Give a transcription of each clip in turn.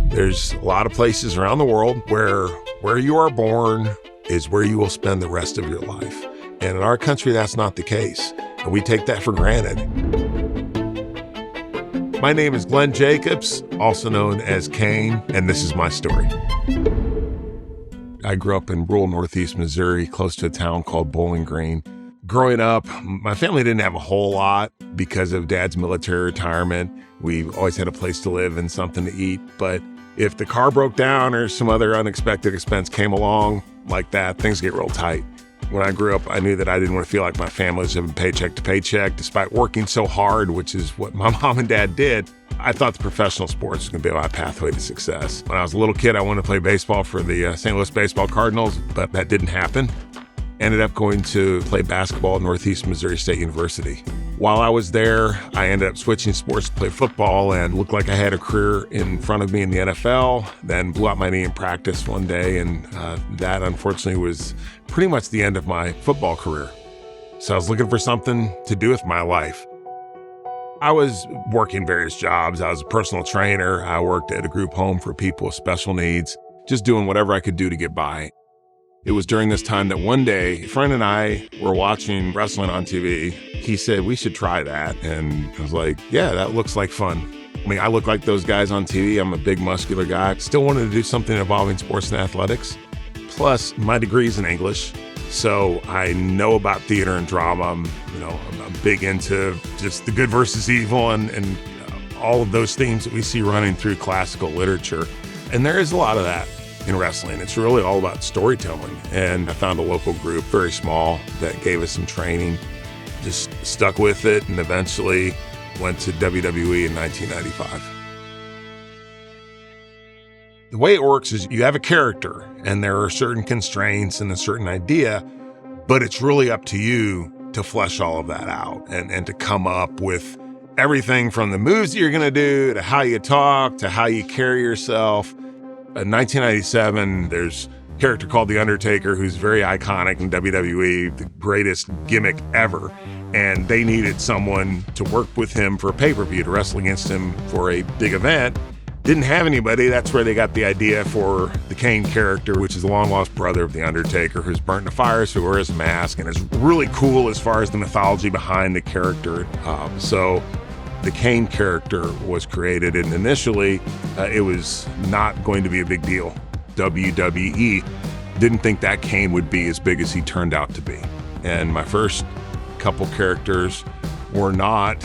There's a lot of places around the world where you are born is where you will spend the rest of your life. And in our country, that's not the case. And we take that for granted. My name is Glenn Jacobs, also known as Kane, and this is my story. I grew up in rural northeast Missouri, close to a town called Bowling Green. Growing up, my family didn't have a whole lot because of Dad's military retirement. We always had a place to live and something to eat. But if the car broke down or some other unexpected expense came along like that, things get real tight. When I grew up, I knew that I didn't want to feel like my family was living paycheck to paycheck, despite working so hard, which is what my mom and dad did. I thought the professional sports was going to be my pathway to success. When I was a little kid, I wanted to play baseball for the St. Louis Baseball Cardinals, but that didn't happen. Ended up going to play basketball at Northeast Missouri State University. While I was there, I ended up switching sports to play football and looked like I had a career in front of me in the NFL, then blew out my knee in practice one day, and that unfortunately was pretty much the end of my football career. So I was looking for something to do with my life. I was working various jobs. I was a personal trainer. I worked at a group home for people with special needs, just doing whatever I could do to get by. It was during this time that one day, a friend and I were watching wrestling on TV. He said, we should try that. And I was like, yeah, that looks like fun. I mean, I look like those guys on TV. I'm a big, muscular guy. Still wanted to do something involving sports and athletics. Plus, my degree's in English, so I know about theater and drama. I'm big into just the good versus evil and all of those themes that we see running through classical literature. And there is a lot of that in wrestling. It's really all about storytelling. And I found a local group, very small, that gave us some training. Just stuck with it and eventually went to WWE in 1995. The way it works is you have a character and there are certain constraints and a certain idea, but it's really up to you to flesh all of that out and to come up with everything from the moves that you're going to do to how you talk to how you carry yourself. In 1997, there's a character called The Undertaker who's very iconic in WWE, the greatest gimmick ever. And they needed someone to work with him for a pay-per-view, to wrestle against him for a big event. Didn't have anybody. That's where they got the idea for the Kane character, which is the long-lost brother of The Undertaker, who's burnt in the fires, who wears a mask, and is really cool as far as the mythology behind the character. So the Kane character was created, and initially it was not going to be a big deal. WWE didn't think that Kane would be as big as he turned out to be. And my first couple characters were not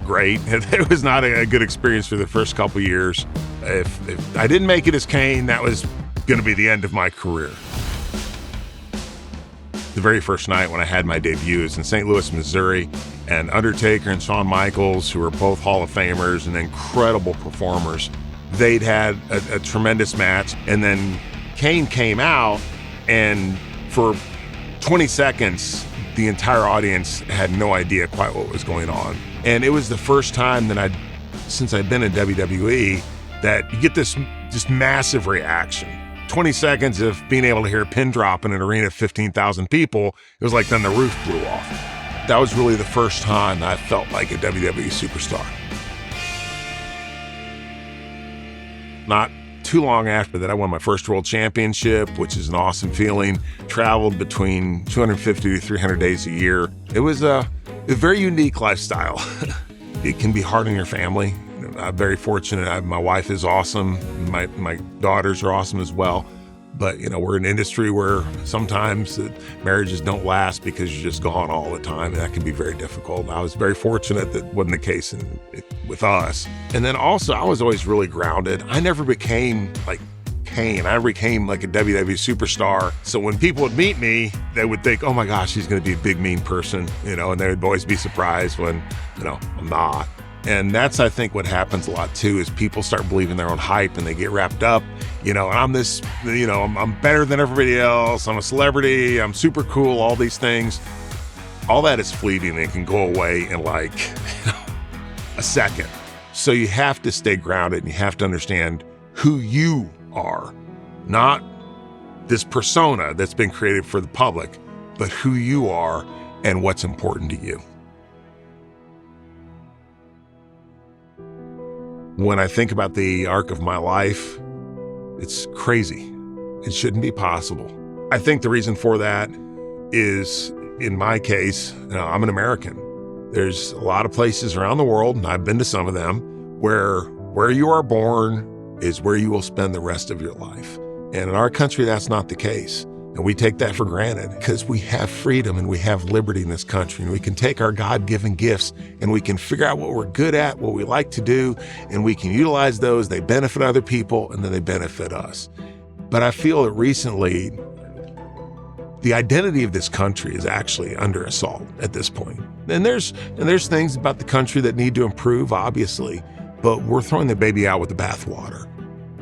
great. It was not a good experience for the first couple years. If I didn't make it as Kane, that was going to be the end of my career. The very first night when I had my debut was in St. Louis, Missouri, and Undertaker and Shawn Michaels, who are both Hall of Famers and incredible performers, they'd had a tremendous match, and then Kane came out, and for 20 seconds, the entire audience had no idea quite what was going on. And it was the first time that since I'd been in WWE, that you get this just massive reaction. 20 seconds of being able to hear a pin drop in an arena of 15,000 people, it was like then the roof blew off. That was really the first time I felt like a WWE superstar. Not too long after that, I won my first world championship, which is an awesome feeling. Traveled between 250 to 300 days a year. It was a very unique lifestyle. It can be hard on your family. I'm very fortunate. My wife is awesome. My daughters are awesome as well. But, we're in an industry where sometimes marriages don't last because you're just gone all the time. And that can be very difficult. I was very fortunate that wasn't the case with us. And then also, I was always really grounded. I never became like Kane. I became like a WWE superstar. So when people would meet me, they would think, oh my gosh, he's going to be a big, mean person, and they would always be surprised when, I'm not. And that's, I think, what happens a lot too, is people start believing their own hype and they get wrapped up, and I'm this, I'm better than everybody else. I'm a celebrity. I'm super cool, all these things. All that is fleeting and can go away in like a second. So you have to stay grounded and you have to understand who you are, not this persona that's been created for the public, but who you are and what's important to you. When I think about the arc of my life, it's crazy. It shouldn't be possible. I think the reason for that is, in my case, I'm an American. There's a lot of places around the world, and I've been to some of them, where you are born is where you will spend the rest of your life. And in our country, that's not the case. And we take that for granted because we have freedom and we have liberty in this country. And we can take our God-given gifts and we can figure out what we're good at, what we like to do, and we can utilize those. They benefit other people and then they benefit us. But I feel that recently, the identity of this country is actually under assault at this point. And there's things about the country that need to improve, obviously, but we're throwing the baby out with the bathwater.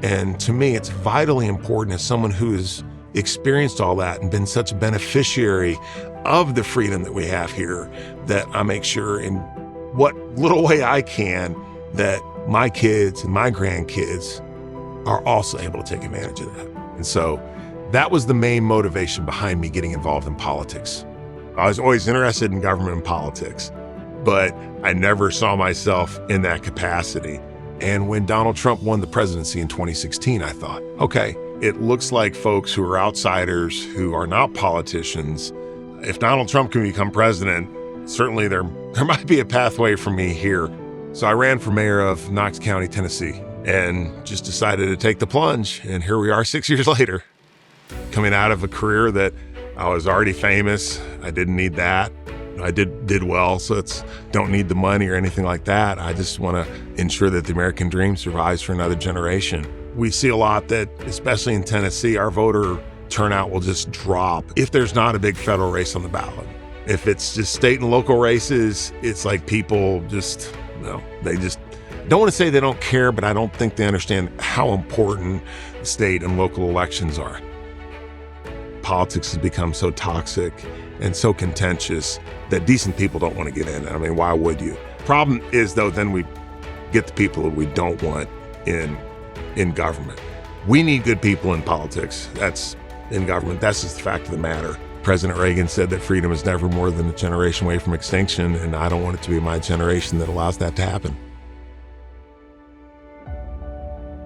And to me, it's vitally important as someone who has experienced all that and been such a beneficiary of the freedom that we have here, that I make sure in what little way I can that my kids and my grandkids are also able to take advantage of that. And so that was the main motivation behind me getting involved in politics. I was always interested in government and politics, but I never saw myself in that capacity. And when Donald Trump won the presidency in 2016, I thought, okay, it looks like folks who are outsiders, who are not politicians, if Donald Trump can become president, certainly there might be a pathway for me here. So I ran for mayor of Knox County, Tennessee, and just decided to take the plunge. And here we are 6 years later, coming out of a career that I was already famous. I didn't need that. I did well, so don't need the money or anything like that. I just want to ensure that the American dream survives for another generation. We see a lot that, especially in Tennessee, our voter turnout will just drop if there's not a big federal race on the ballot. If it's just state and local races, it's like people just, they just don't want to say they don't care, but I don't think they understand how important state and local elections are. Politics has become so toxic and so contentious that decent people don't want to get in it. I mean, why would you? Problem is, though, then we get the people that we don't want in government. We need good people in politics. That's in government. That's just the fact of the matter. President Reagan said that freedom is never more than a generation away from extinction, and I don't want it to be my generation that allows that to happen.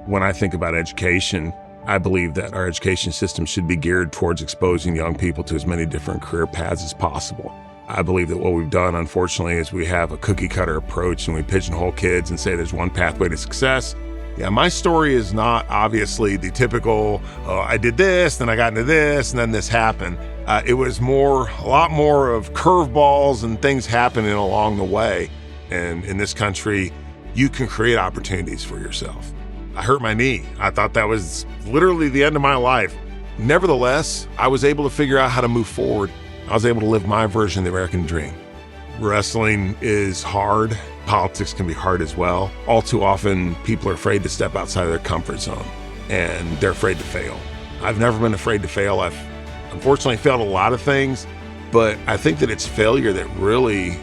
When I think about education, I believe that our education system should be geared towards exposing young people to as many different career paths as possible. I believe that what we've done, unfortunately, is we have a cookie-cutter approach and we pigeonhole kids and say there's one pathway to success. Yeah, my story is not obviously the typical, I did this, then I got into this, and then this happened. It was a lot more of curveballs and things happening along the way. And in this country, you can create opportunities for yourself. I hurt my knee. I thought that was literally the end of my life. Nevertheless, I was able to figure out how to move forward. I was able to live my version of the American dream. Wrestling is hard. Politics can be hard as well. All too often, people are afraid to step outside of their comfort zone, and they're afraid to fail. I've never been afraid to fail. I've unfortunately failed a lot of things, but I think that it's failure that really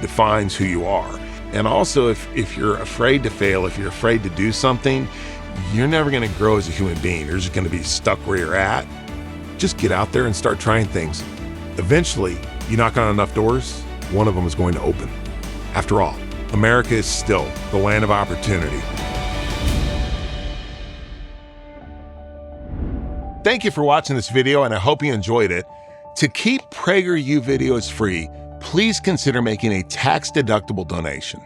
defines who you are. And also, if you're afraid to fail, if you're afraid to do something, you're never going to grow as a human being. You're just going to be stuck where you're at. Just get out there and start trying things. Eventually, you knock on enough doors, one of them is going to open. After all, America is still the land of opportunity. Thank you for watching this video, and I hope you enjoyed it. To keep PragerU videos free, please consider making a tax-deductible donation.